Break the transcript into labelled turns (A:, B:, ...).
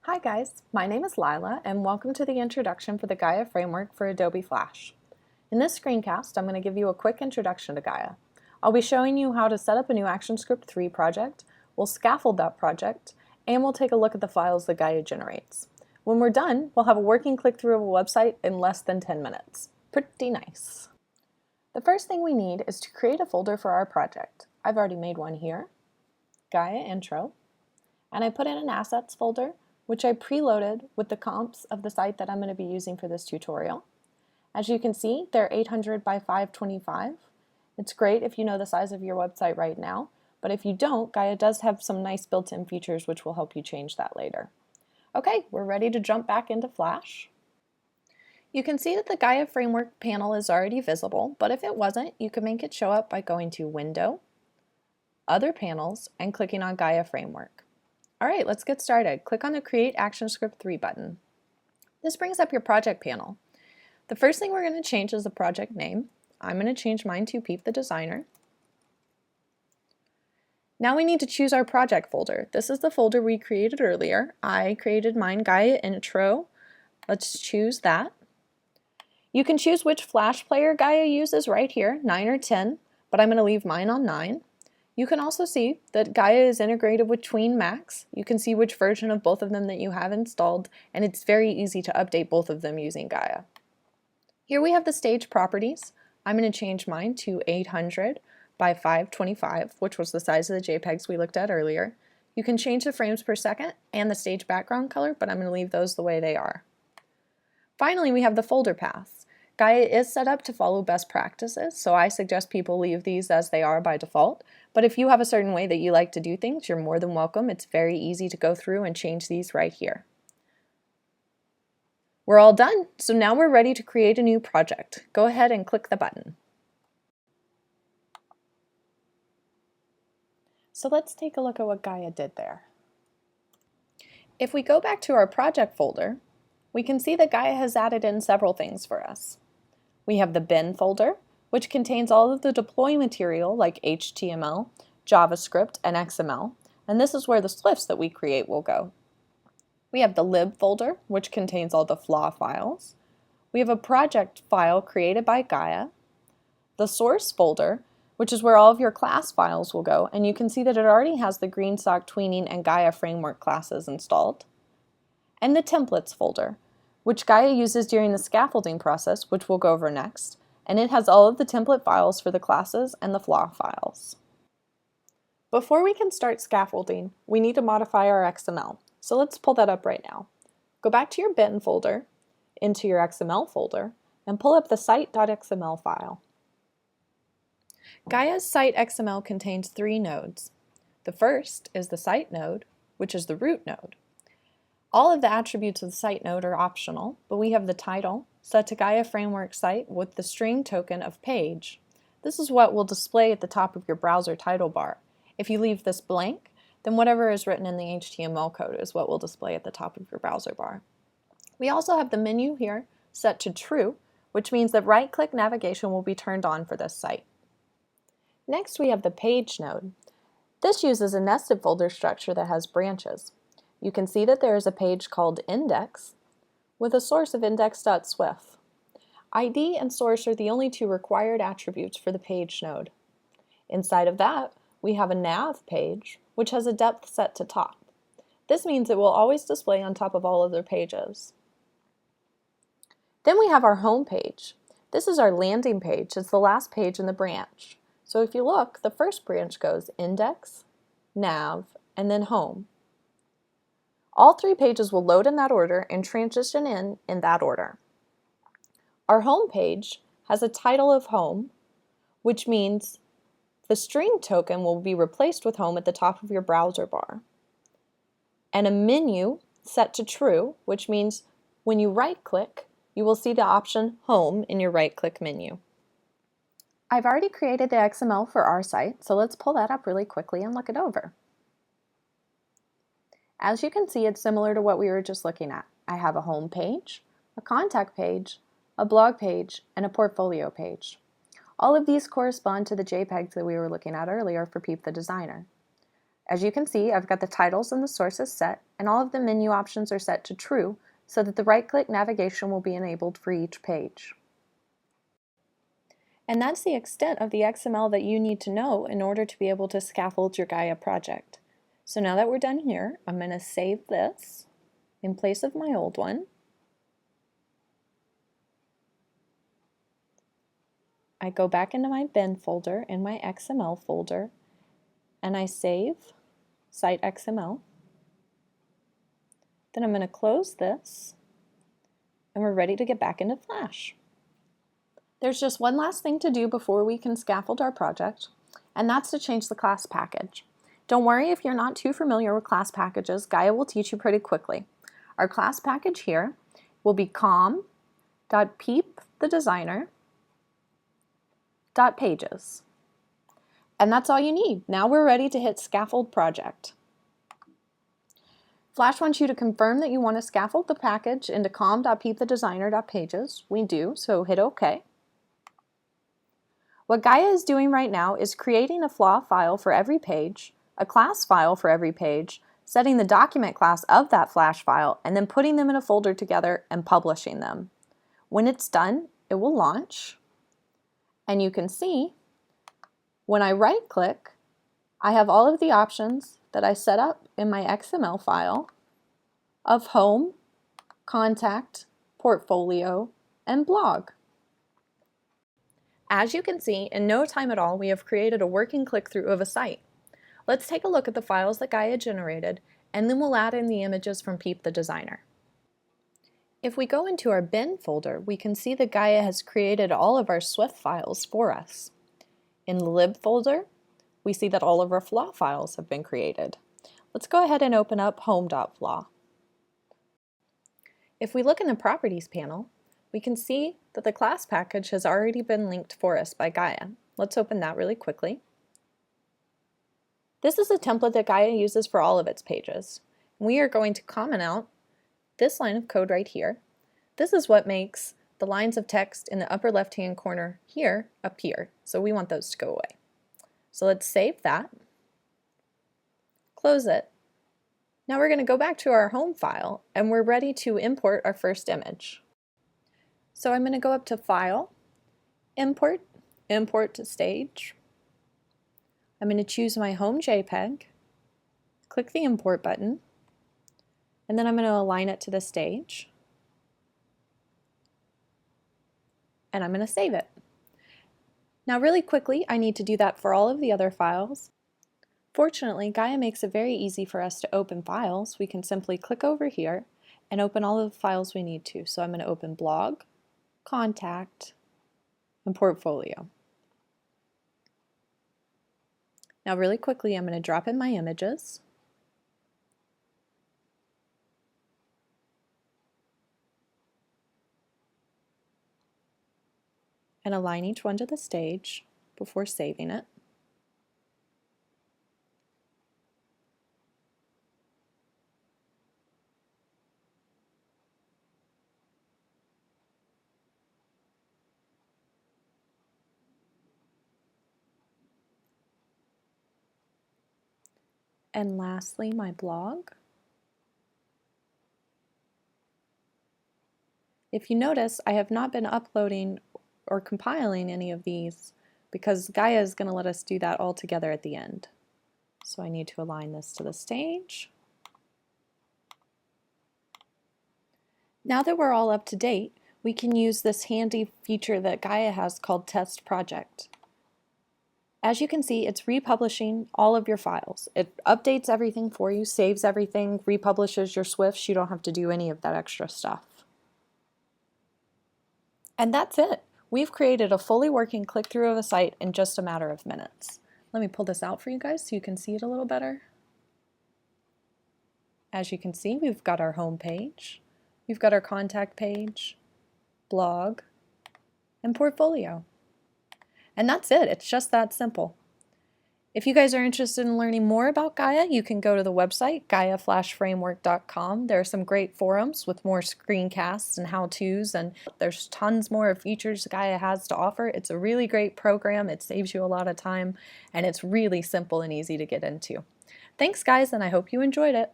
A: Hi guys, my name is Lila and welcome to the introduction for the Gaia framework for Adobe Flash. In this screencast, I'm going to give you a quick introduction to Gaia. I'll be showing you how to set up a new ActionScript 3 project, we'll scaffold that project, and we'll take a look at the files that Gaia generates. When we're done, we'll have a working click-through of a website in less than 10 minutes. Pretty nice. The first thing we need is to create a folder for our project. I've already made one here, Gaia Intro, and I put in an assets folder which I preloaded with the comps of the site that I'm going to be using for this tutorial. As you can see, they're 800 by 525. It's great if you know the size of your website right now, but if you don't, Gaia does have some nice built-in features which will help you change that later. Okay, we're ready to jump back into Flash. You can see that the Gaia Framework panel is already visible, but if it wasn't, you could make it show up by going to Window, Other Panels, and clicking on Gaia Framework. Alright, let's get started. Click on the Create ActionScript 3 button. This brings up your project panel. The first thing we're going to change is the project name. I'm going to change mine to Peep the Designer. Now we need to choose our project folder. This is the folder we created earlier. I created mine Gaia Intro. Let's choose that. You can choose which Flash player Gaia uses right here, 9 or 10, but I'm going to leave mine on 9. You can also see that Gaia is integrated with Tween Macs. You can see which version of both of them that you have installed, and it's very easy to update both of them using Gaia. Here we have the stage properties. I'm going to change mine to 800 by 525, which was the size of the JPEGs we looked at earlier. You can change the frames per second and the stage background color, but I'm going to leave those the way they are. Finally, we have the folder paths. Gaia is set up to follow best practices, so I suggest people leave these as they are by default. But if you have a certain way that you like to do things, you're more than welcome. It's very easy to go through and change these right here. We're all done, so now we're ready to create a new project. Go ahead and click the button. So let's take a look at what Gaia did there. If we go back to our project folder, we can see that Gaia has added in several things for us. We have the bin folder, which contains all of the deploy material like HTML, JavaScript, and XML, and this is where the SWIFTs that we create will go. We have the lib folder, which contains all the FLA files. We have a project file created by Gaia, the source folder, which is where all of your class files will go, and you can see that it already has the Greensock, Tweening, and Gaia framework classes installed, and the templates folder, which Gaia uses during the scaffolding process, which we'll go over next, and it has all of the template files for the classes and the FLA files. Before we can start scaffolding, we need to modify our XML, so let's pull that up right now. Go back to your bin folder, into your XML folder, and pull up the site.xml file. Gaia's site XML contains 3 nodes. The first is the site node, which is the root node. All of the attributes of the site node are optional, but we have the title set to Gaia Framework Site with the string token of page. This is what will display at the top of your browser title bar. If you leave this blank, then whatever is written in the HTML code is what will display at the top of your browser bar. We also have the menu here set to true, which means that right-click navigation will be turned on for this site. Next, we have the page node. This uses a nested folder structure that has branches. You can see that there is a page called index with a source of index.swift. ID and source are the only 2 required attributes for the page node. Inside of that, we have a nav page, which has a depth set to top. This means it will always display on top of all other pages. Then we have our home page. This is our landing page. It's the last page in the branch. So if you look, the first branch goes index, nav, and then home. All 3 pages will load in that order and transition in that order. Our home page has a title of home, which means the string token will be replaced with home at the top of your browser bar. And a menu set to true, which means when you right-click, you will see the option home in your right-click menu. I've already created the XML for our site, so let's pull that up really quickly and look it over. As you can see, it's similar to what we were just looking at. I have a home page, a contact page, a blog page, and a portfolio page. All of these correspond to the JPEGs that we were looking at earlier for Peep the Designer. As you can see, I've got the titles and the sources set, and all of the menu options are set to true so that the right-click navigation will be enabled for each page. And that's the extent of the XML that you need to know in order to be able to scaffold your Gaia project. So now that we're done here, I'm going to save this in place of my old one. I go back into my bin folder in my XML folder and I save site XML. Then I'm going to close this and we're ready to get back into Flash. There's just one last thing to do before we can scaffold our project, and that's to change the class package. Don't worry if you're not too familiar with class packages, Gaia will teach you pretty quickly. Our class package here will be com.peepthedesigner.pages. And that's all you need. Now we're ready to hit Scaffold Project. Flash wants you to confirm that you want to scaffold the package into com.peepthedesigner.pages. We do, so hit OK. What Gaia is doing right now is creating a flaw file for every page, a class file for every page, setting the document class of that Flash file, and then putting them in a folder together and publishing them. When it's done, it will launch, and you can see when I right-click, I have all of the options that I set up in my XML file of Home, Contact, Portfolio, and Blog. As you can see, in no time at all, we have created a working click-through of a site. Let's take a look at the files that Gaia generated, and then we'll add in the images from Peep the Designer. If we go into our bin folder, we can see that Gaia has created all of our Swift files for us. In the lib folder, we see that all of our flaw files have been created. Let's go ahead and open up home.flaw. If we look in the Properties panel, we can see that the class package has already been linked for us by Gaia. Let's open that really quickly. This is a template that Gaia uses for all of its pages. We are going to comment out this line of code right here. This is what makes the lines of text in the upper left-hand corner here appear. So we want those to go away. So let's save that, close it. Now we're going to go back to our home file and we're ready to import our first image. So I'm going to go up to File, Import, Import to Stage. I'm going to choose my home JPEG, click the Import button, and then I'm going to align it to the stage. And I'm going to save it. Now really quickly, I need to do that for all of the other files. Fortunately, Gaia makes it very easy for us to open files. We can simply click over here and open all of the files we need to. So I'm going to open Blog, Contact, and Portfolio. Now really quickly, I'm going to drop in my images. And align each one to the stage before saving it. And lastly, my blog. If you notice, I have not been uploading or compiling any of these because Gaia is going to let us do that all together at the end. So I need to align this to the stage. Now that we're all up to date, we can use this handy feature that Gaia has called Test Project. As you can see, it's republishing all of your files. It updates everything for you, saves everything, republishes your Swifts. You don't have to do any of that extra stuff. And that's it. We've created a fully working click-through of a site in just a matter of minutes. Let me pull this out for you guys so you can see it a little better. As you can see, we've got our home page, we've got our contact page, blog, and portfolio. And that's it. It's just that simple. If you guys are interested in learning more about Gaia, you can go to the website, GaiaFlashFramework.com. There are some great forums with more screencasts and how-tos, and there's tons more features Gaia has to offer. It's a really great program. It saves you a lot of time, and it's really simple and easy to get into. Thanks, guys, and I hope you enjoyed it.